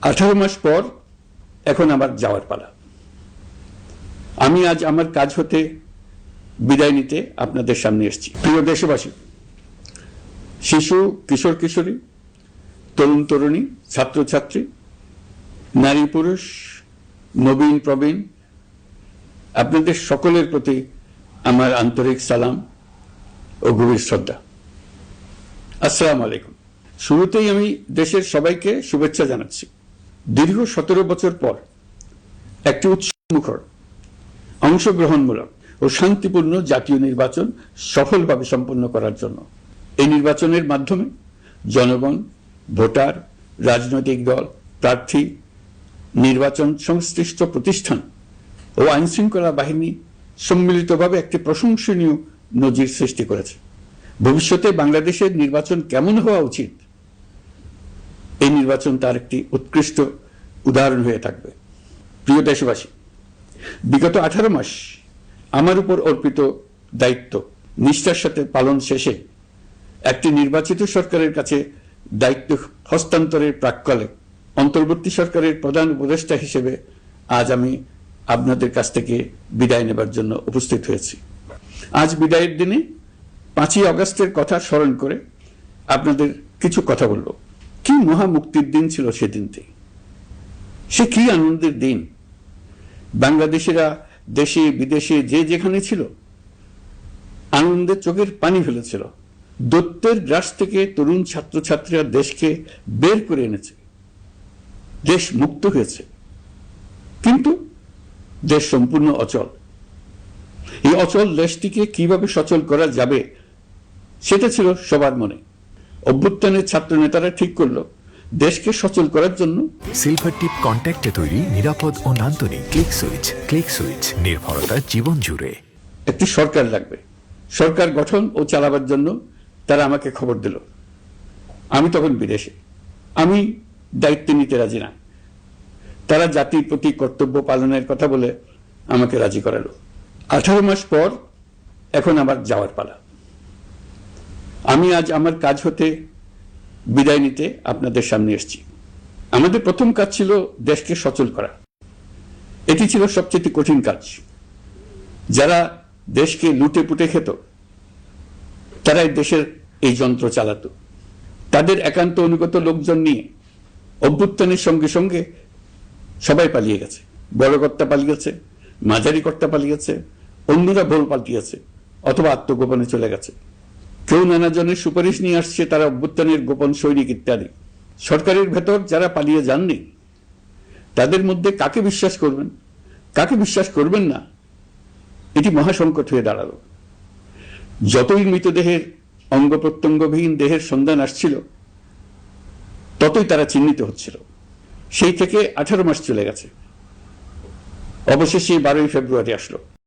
18 মাস পর এখন আবার যাওয়ার পালা। আমি আজ আমার কাজ হতে বিদায় নিতে আপনাদের সামনে এসেছি। প্রিয় দেশবাসী, শিশু, কিশোর কিশোরী, তরুণ তরুণী, ছাত্রছাত্রী, নারী পুরুষ, নবীন প্রবীণ, আপনাদের সকলের প্রতি আমার আন্তরিক সালাম ও গভীর শ্রদ্ধা। আসসালামু আলাইকুম। শুরুতেই আমি দেশের সবাইকে শুভেচ্ছা জানাচ্ছি। দীর্ঘ 17 বছর পর একটি উৎসবমুখর, অংশগ্রহণমূলক ও শান্তিপূর্ণ জাতীয় নির্বাচন সফলভাবে সম্পন্ন করার জন্য এই নির্বাচনের মাধ্যমে জনগণ, ভোটার, রাজনৈতিক দল, প্রার্থী, নির্বাচন সংশ্লিষ্ট প্রতিষ্ঠান ও আইনশৃঙ্খলা বাহিনী সম্মিলিতভাবে একটি প্রশংসনীয় নজির সৃষ্টি করেছে। ভবিষ্যতে বাংলাদেশের নির্বাচন কেমন হওয়া উচিত, এই নির্বাচন তার একটি উৎকৃষ্ট উদাহরণ হয়ে থাকবে। প্রিয় দেশবাসী, বিগত 18 মাস আমার উপর অর্পিত দায়িত্ব নিষ্ঠার সাথে পালন শেষে একটি নির্বাচিত সরকারের কাছে দায়িত্ব হস্তান্তরের প্রাক্কালে অন্তর্বর্তী সরকারের প্রধান উপদেষ্টা হিসেবে আজ আমি আপনাদের কাছ থেকে বিদায় নেবার জন্য উপস্থিত হয়েছি। আজ বিদায়ের দিনে 5ই আগস্টের কথা স্মরণ করে আপনাদের কিছু কথা বলবো। কি মহা মুক্তির দিন ছিল সেদিনটি, সে কি আনন্দের দিন। বাংলাদেশিরা দেশে বিদেশে যে যেখানে ছিল আনন্দে চোখের পানি ফেলেছিল। দৈত্যের গ্রাস থেকে তরুণ ছাত্রছাত্রীরা দেশকে বের করে এনেছে, দেশ মুক্ত হয়েছে। কিন্তু দেশ সম্পূর্ণ অচল। এই অচল দেশটিকে কিভাবে সচল করা যাবে সেটা ছিল সবার মনে। অভ্যুত্থানের ছাত্র নেতারা ঠিক করলো দেশকে সচল করার জন্য সিলভার টিপ কন্ট্যাক্টে তৈরি নিরাপদ ও নান্দনিক ক্লিক সুইচ। ক্লিক সুইচ, নির্ভরতা জীবন জুড়ে। একটি সরকার লাগবে। সরকার গঠন ও চালাবার জন্য তারা আমাকে খবর দিল। আমি তখন বিদেশে, আমি দায়িত্ব নিতে রাজি না। তারা জাতির প্রতি কর্তব্য পালনের কথা বলে আমাকে রাজি করালো। 18 মাস পর এখন আবার যাওয়ার পালা। আমি আজ আমার কাজ হতে বিদায় নিতে আপনাদের সামনে এসেছি। আমাদের প্রথম কাজ ছিল দেশকে সচল করা। এটি ছিল সবচেয়ে কঠিন কাজ। যারা দেশকে লুটে পুটে খেত তারাই দেশের এই যন্ত্র চালাতো। তাদের একান্ত অনুগত লোকজন নিয়ে অভ্যুত্থানের সঙ্গে সঙ্গে সবাই পালিয়ে গেছে। বড় কর্তা পালিয়েছে, মাঝারি কর্তা পালিয়েছে, অন্যরা ভোল পাল্টিয়েছে অথবা আত্মগোপনে চলে গেছে। কেউ নানা জনের সুপারিশ নিয়ে আসছে, তারা অভ্যুত্থানের গোপন সৈনিক ইত্যাদি। সরকারের ভেতর যারা পালিয়ে যাননি তাদের মধ্যে কাকে বিশ্বাস করবেন, কাকে বিশ্বাস করবেন না, এটি মহাসংকট হয়ে দাঁড়ালো। যতই মৃতদেহের অঙ্গ প্রত্যঙ্গবিহীন দেহের সন্ধান আসছিল ততই তারা চিহ্নিত হচ্ছিল। সেই থেকে 18 মাস চলে গেছে। অবশেষে 12ই ফেব্রুয়ারি আসলো।